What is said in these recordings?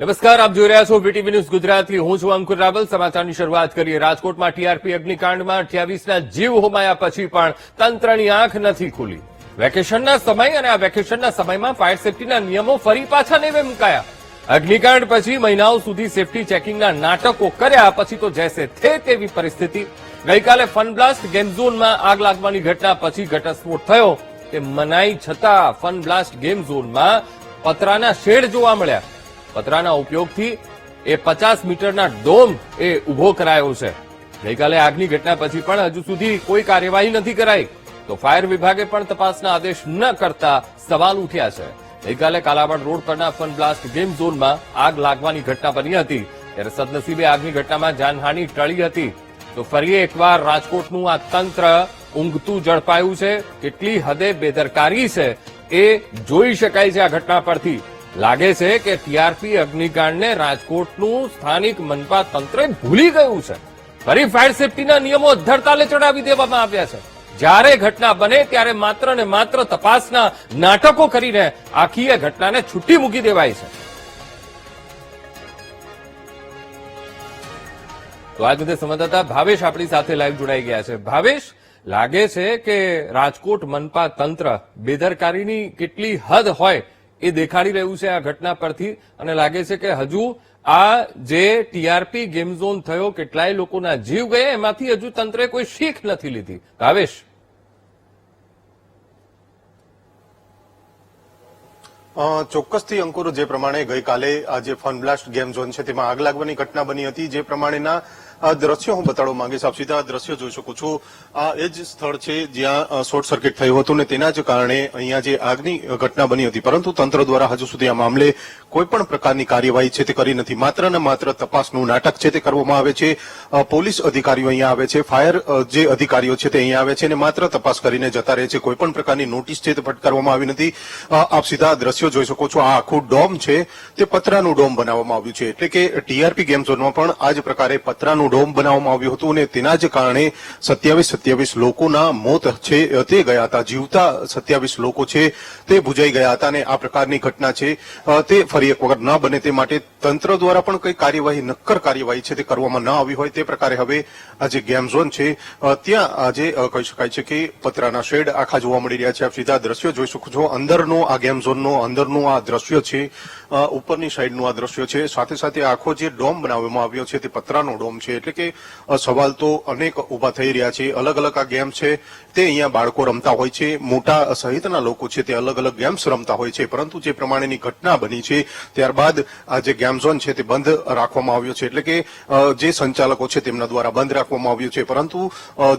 નમસ્કાર, આપ જોઈ રહ્યા છો વીટીવી ન્યૂઝ ગુજરાતી. હું છું અંકુર રાવલ. સમાચારની શરૂઆત કરીએ. રાજકોટમાં ટીઆરપી અગ્નિકાંડમાં 28ના જીવ હોમાયા પછી પણ તંત્રની આંખ નથી ખુલી. વેકેશનના સમય અને આ વેકેશનના સમયમાં ફાયર સેફટીના નિયમો ફરી પાછા નેવે મુકાયા. અગ્નિકાંડ પછી મહિનાઓ સુધી સેફટી ચેકિંગના નાટકો કર્યા પછી તો જૈસે થે તેવી પરિસ્થિતિ. ગઈકાલે ફનબ્લાસ્ટ ગેમ ઝોનમાં આગ લાગવાની ઘટના પછી ઘટસ્ફોટ થયો. તે મનાઈ છતાં ફનબ્લાસ્ટ ગેમ ઝોનમાં પતરાના શેડ જોવા મળ્યા. પતરાના ઉપયોગથી એ 50 મીટરના ડોમ એ ઉભો કરાયો છે. ગઈકાલે આગની ઘટના પછી પણ હજુ સુધી કોઈ કાર્યવાહી નથી કરાઈ, તો ફાયર વિભાગે પણ તપાસના આદેશ ન કરતા સવાલ ઉઠ્યા છે. ગઈકાલે કાલાવાડ રોડ પરના ફનબ્લાસ્ટ ગેમ ઝોનમાં આગ લાગવાની ઘટના બની હતી, ત્યારે સદનસીબે આગની ઘટનામાં જાનહાનિ ટળી હતી. તો ફરી એકવાર રાજકોટનું આ તંત્ર ઊંઘતું ઝડપાયું છે. કેટલી હદે બેદરકારી છે એ જોઈ શકાય છે આ ઘટના પરથી. લાગે છે કે ટીઆરપી અગ્નિકાંડને રાજકોટનું સ્થાનિક મનપા તંત્ર ભૂલી ગયું છે. ફરી ફાયર સેફટીના નિયમો ધરતાલે ચડાવી દેવામાં આવ્યા છે. જ્યારે ઘટના બને ત્યારે માત્ર ને માત્ર તપાસના નાટકો કરીને આખી એ ઘટનાને છૂટી મૂકી દેવાય છે. તો આ રીતે સંવાદદાતા ભાવેશ આપણી સાથે લાઈવ જોડાઈ ગયા છે. ભાવેશ, લાગે છે કે રાજકોટ મનપા તંત્ર બેદરકારીની કેટલી હદ હોય એ દેખાડી રહ્યું છે આ ઘટના પરથી, અને લાગે છે કે હજુ આ જે ટીઆરપી ગેમ ઝોન થયો, કેટલાય લોકોના જીવ ગયા, એમાંથી હજુ તંત્રે કોઈ શીખ નથી લીધી. ભાવેશ, ચોક્કસથી અંકુર, જે પ્રમાણે ગઈકાલે આ જે ફનબ્લાસ્ટ ગેમ ઝોન છે તેમાં આગ લાગવાની ઘટના બની હતી, જે પ્રમાણેના આ દ્રશ્યો હું બતાડવા માંગીશ. આપ સીધા દ્રશ્યો જોઈ શકો છો. આ એ જ સ્થળ છે જ્યાં શોર્ટ સર્કિટ થયું હતું ને તેના જ કારણે અહીંયા જે આગની ઘટના બની હતી, પરંતુ તંત્ર દ્વારા હજુ સુધી આ મામલે કોઈ પણ પ્રકારની કાર્યવાહી છે તે કરી નથી. માત્ર ને માત્ર તપાસનું નાટક છે તે કરવામાં આવે છે. પોલીસ અધિકારીઓ અહીંયા આવે છે, ફાયર જે અધિકારીઓ છે તે અહીંયા આવે છે અને માત્ર તપાસ કરીને જતા રહે છે. કોઈ પણ પ્રકારની નોટિસ છે તે ફટકારવામાં આવી નથી. આપ સીધા દ્રશ્યો જોઈ શકો છો. આ આખું ડોમ છે તે પતરાનું ડોમ બનાવવામાં આવ્યું છે, એટલે કે ટીઆરપી ગેમ ઝોનમાં પણ આ જ પ્રકારે પતરાનું ડોમ બનાવવામાં આવ્યું હતું અને તેના જ કારણે 27 લોકોના મોત છે તે ગયા હતા. જીવતા 27 લોકો છે તે ભૂજાઈ ગયા હતા અને આ પ્રકારની ઘટના છે તે ફરી એક વખત ન બને તે માટે તંત્ર દ્વારા પણ કઈ કાર્યવાહી, નક્કર કાર્યવાહી છે તે કરવામાં ન આવી હોય તે પ્રકારે હવે આ જે ગેમ ઝોન છે ત્યાં આજે કહી શકાય છે કે પતરાના શેડ આખા જોવા મળી રહ્યા છે. આપ સીધા દ્રશ્યો જોઈ શકો છો. અંદરનો આ ગેમ ઝોનનો અંદરનું આ દ્રશ્ય છે, ઉપરની સાઈડનું આ દ્રશ્ય છે. સાથે સાથે આખો જે ડોમ બનાવવામાં આવ્યો છે તે પતરાનો ડોમ છે, એટલે કે સવાલ તો અનેક ઉભા થઈ રહ્યા છે. અલગ અલગ આ ગેમ છે તે અહીંયા બાળકો રમતા હોય છે, મોટા સહિતના લોકો છે તે અલગ અલગ ગેમ્સ રમતા હોય છે, પરંતુ જે પ્રમાણેની ઘટના બની છે ત્યારબાદ આ જે ગેમ ઝોન છે તે બંધ રાખવામાં આવ્યો છે, એટલે કે જે સંચાલકો છે તેમના દ્વારા બંધ રાખવામાં આવ્યું છે. પરંતુ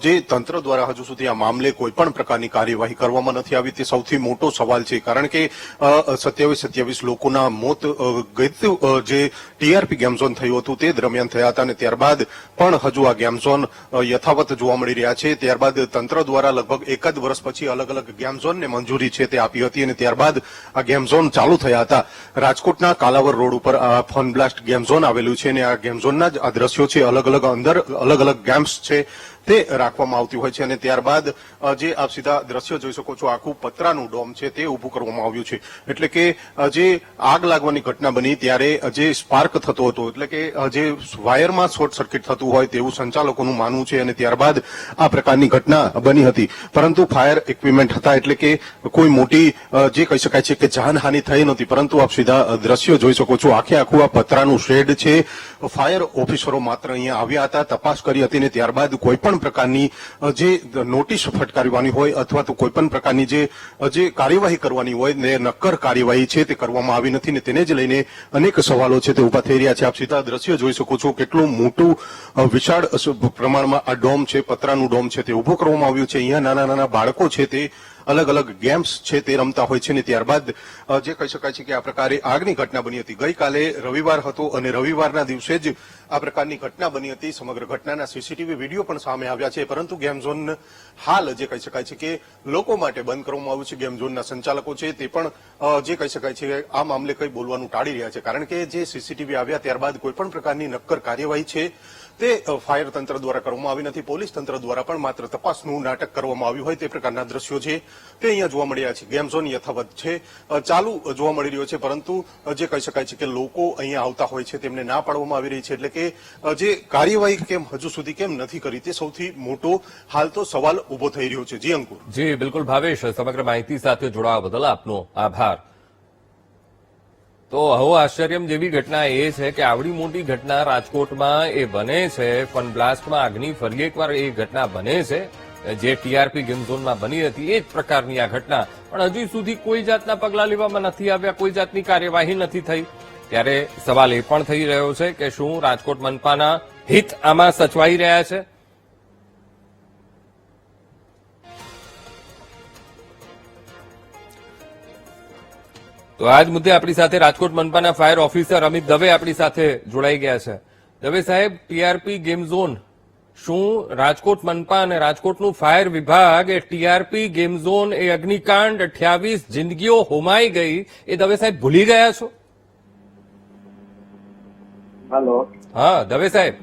જે તંત્ર દ્વારા હજુ સુધી આ મામલે કોઈ પણ પ્રકારની કાર્યવાહી કરવામાં નથી આવી, તે સૌથી મોટો સવાલ છે. કારણ કે 27 લોકોના મોત જે ટીઆરપી ગેમ ઝોન થયું હતું તે દરમિયાન થયા હતા અને ત્યારબાદ પણ હજુ આ ગેમ ઝોન યથાવત જોવા મળી રહ્યા છે. ત્યારબાદ તંત્ર દ્વારા લગભગ એક જ વર્ષ પછી અલગ અલગ ગેમ ઝોનને મંજૂરી છે તે આપી હતી અને ત્યારબાદ આ ગેમ ઝોન ચાલુ થયા હતા. રાજકોટના કાલાવડ રોડ ઉપર આ ફનબ્લાસ્ટ ગેમ ઝોન આવેલું છે અને આ ગેમ ઝોનના જ આ દ્રશ્યો છે. અલગ અલગ અંદર અલગ અલગ ગેમ્સ છે તે રાખવામાં આવતી હોય છે અને ત્યારબાદ જે આપ સીધા દ્રશ્યો જોઈ શકો છો, આખું પતરાનું ડોમ છે તે ઉભું કરવામાં આવ્યું છે. એટલે કે જે આગ લાગવાની ઘટના બની ત્યારે જે સ્પાર્ક થતો હતો, એટલે કે જે વાયરમાં શોર્ટ સર્કિટ થતું હોય તેવું સંચાલકોનું માનવું છે અને ત્યારબાદ આ પ્રકારની ઘટના બની હતી. પરંતુ ફાયર ઇક્વિપમેન્ટ હતા, એટલે કે કોઈ મોટી જે કહી શકાય છે કે જાનહાનિ થઈ નહોતી. પરંતુ આપ સીધા દ્રશ્યો જોઈ શકો છો. આખે આખું આ પતરાનું શેડ છે. ફાયર ઓફિસરો માત્ર અહીંયા આવ્યા હતા, તપાસ કરી હતી અને ત્યારબાદ કોઈ પણ પ્રકારની જે નોટિસ ફટકારવાની હોય અથવા તો કોઈ પણ પ્રકારની જે કાર્યવાહી કરવાની હોય ને નક્કર કાર્યવાહી છે તે કરવામાં આવી નથી ને તેને જ લઈને અનેક સવાલો છે તે ઉભા થઈ રહ્યા છે. આપ સીધા દ્રશ્યો જોઈ શકો છો. કેટલું મોટું વિશાળ પ્રમાણમાં આ ડોમ છે, પતરાનું ડોમ છે તે ઉભું કરવામાં આવ્યું છે. અહીંયા નાના નાના બાળકો છે તે અલગ અલગ ગેમ્સ છે તે રમતા હોય છે ને ત્યારબાદ જે કહી શકાય છે કે આ પ્રકારે આગની ઘટના બની હતી. ગઈકાલે રવિવાર હતો અને રવિવારના દિવસે જ આ પ્રકારની ઘટના બની હતી. સમગ્ર ઘટનાના સીસીટીવી વિડીયો પણ સામે આવ્યા છે, પરંતુ ગેમ ઝોન હાલ જે કહી શકાય છે કે લોકો માટે બંધ કરવામાં આવ્યું છે. ગેમ ઝોનના સંચાલકો છે તે પણ જે કહી શકાય છે કે આ મામલે કંઈ બોલવાનું ટાળી રહ્યા છે, કારણ કે જે સીસીટીવી આવ્યા ત્યારબાદ કોઈ પણ પ્રકારની નક્કર કાર્યવાહી છે તે ફાયર તંત્ર દ્વારા કરવામાં આવી નથી. પોલીસ તંત્ર દ્વારા પણ માત્ર તપાસનું નાટક કરવામાં આવ્યું હોય તે પ્રકારના દ્રશ્યો છે તે અહીંયા જોવા મળી રહ્યા છે. ગેમ ઝોન યથાવત છે, ચાલુ જોવા મળી રહ્યો છે, પરંતુ જે કહી શકાય છે કે લોકો અહીંયા આવતા હોય છે તેમને ના પાડવામાં આવી રહી છે. એટલે કે જે કાર્યવાહી કેમ હજુ સુધી કેમ નથી કરી તે સૌથી મોટો હાલ તો સવાલ ઉભો થઈ રહ્યો છે. જી અંકુર. જી બિલકુલ ભાવેશ, સમગ્ર માહિતી સાથે જોડાવા બદલ આપનો આભાર. તો હવે આશ્ચર્યમ જેવી ઘટના એ છે કે આવડી મોટી ઘટના રાજકોટમાં એ બને છે, ફન બ્લાસ્ટમાં આગની ફરી એકવાર એ ઘટના બને છે જે ટીઆરપી ગેમ ઝોનમાં બની હતી એ જ પ્રકારની આ ઘટના, પણ હજુ સુધી કોઈ જાતના પગલાં લેવામાં નથી આવ્યા, કોઈ જાતની કાર્યવાહી નથી થઈ. ત્યારે સવાલ એ પણ થઈ રહ્યો છે કે શું રાજકોટ મનપાના હિત આમાં સચવાઈ રહ્યા છે? તો આજ મુદ્દે આપણી સાથે રાજકોટ મનપાના ફાયર ઓફિસર અમિત દવે આપણી સાથે જોડાઈ ગયા છે. દવે સાહેબ, ટીઆરપી ગેમ ઝોન, શું રાજકોટ મનપા અને રાજકોટનું ફાયર વિભાગ એ ટીઆરપી ગેમ ઝોન એ અગ્નિકાંડ 28 જિંદગીઓ હોમાઈ ગઈ એ દવે સાહેબ ભૂલી ગયા છો? હેલો. હા દવે સાહેબ.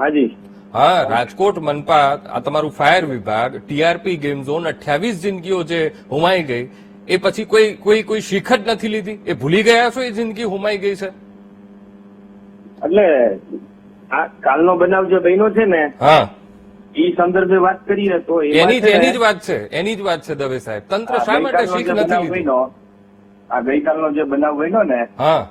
હાજી. હા, રાજકોટ મનપા આ તમારું ફાયર વિભાગ ટીઆરપી ગેમ ઝોન 28 જિંદગીઓ જે હોમાઈ ગઈ એ પછી કોઈ શીખ જ નથી લીધી, એ ભૂલી ગયા છો એ જિંદગી હોમાઈ ગઈ છે? એટલે આ કાલનો બનાવ જે બન્યો છે ને, હા, એ સંદર્ભે વાત કરીએ તો એની જ વાત છે દવે સાહેબ. તંત્ર શા માટે શીખ નથી લીધી? આ ગઈકાલનો જે બનાવ બન્યો ને, હા,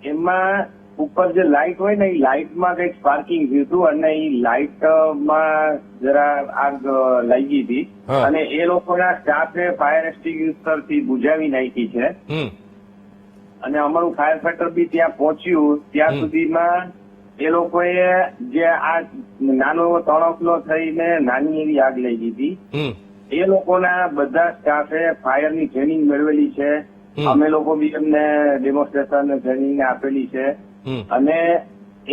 એમાં ઉપર જે લાઇટ હોય ને, એ લાઇટમાં કઈક સ્પાર્કિંગ થયું હતું અને એ લાઇટમાં જરા આગ લાગી હતી હા. અને એ લોકોના સ્ટાફે ફાયર એક્સટિંગ્યુશર થી બુઝાવી નાખી છે. અને અમારું ફાયર ફાઈટર બી ત્યાં પહોંચ્યું ત્યાં સુધીમાં એ લોકોએ જે આ નાનો એવો તણખલો થઈને નાની એવી આગ લાગી હતી, એ લોકોના બધા સ્ટાફે ફાયરની ટ્રેનિંગ મેળવેલી છે. અમે લોકો બી એમને ડેમોન્સ્ટ્રેશન ટ્રેનિંગ આપેલી છે અને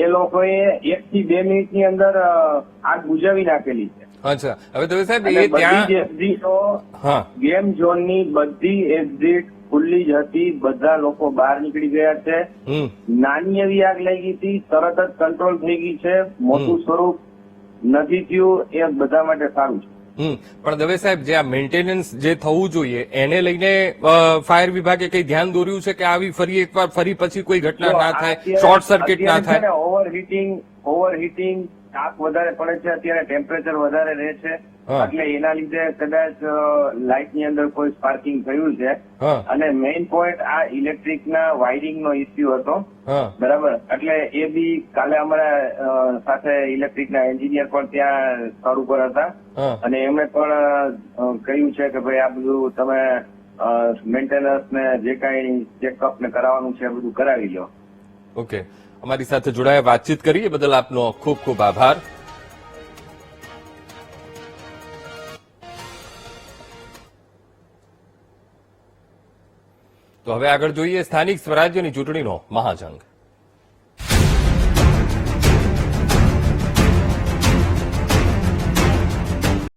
એ લોકોએ 1 થી 2 મિનિટની અંદર આગ બુઝાવી નાખેલી છે. અચ્છા, હવે દવે સાહેબ અને એ ત્યાં બધી જ એક્ઝિટો હા ગેમ ઝોનની બધી એક્ઝિટ ખુલ્લી જ હતી. બધા લોકો બહાર નીકળી ગયા છે. નાની એવી આગ લાગી હતી, તરત જ કંટ્રોલ થઈ ગઈ છે. મોટું સ્વરૂપ નથી થયું, એ બધા માટે સારું છે. પણ દવે સાહેબ, જે આ મેન્ટેનન્સ જે થવું જોઈએ એને લઈને ફાયર વિભાગે કઈ ધ્યાન દોર્યું છે કે આવી ફરી પછી કોઈ ઘટના ના થાય, શોર્ટ સર્કિટ ના થાય? ઓવરહીટિંગ તાપ વધારે પડે છે, અત્યારે ટેમ્પરેચર વધારે રહે છે, એટલે એના લીધે કદાચ લાઇટની અંદર કોઈ સ્પાર્કિંગ થયું છે. અને મેઇન પોઈન્ટ આ ઇલેક્ટ્રિકના વાયરિંગનો ઇસ્યુ હતો, બરાબર. એટલે એ બી કાલે અમારા સાથે ઇલેક્ટ્રિકના એન્જિનિયર પણ ત્યાં સ્થળ ઉપર હતા અને એમણે પણ કહ્યું છે કે ભાઈ આ બધું તમે મેન્ટેનન્સ ને જે કાંઈ ચેકઅપ ને કરાવવાનું છે બધું કરાવી લો. ઓકે, અમારી સાથે જોડાયા, વાતચીત કરી એ બદલ આપનો ખૂબ ખૂબ આભાર. તો હવે આગળ જોઈએ સ્થાનિક સ્વરાજ્યની ચૂંટણીનો મહાજંગ.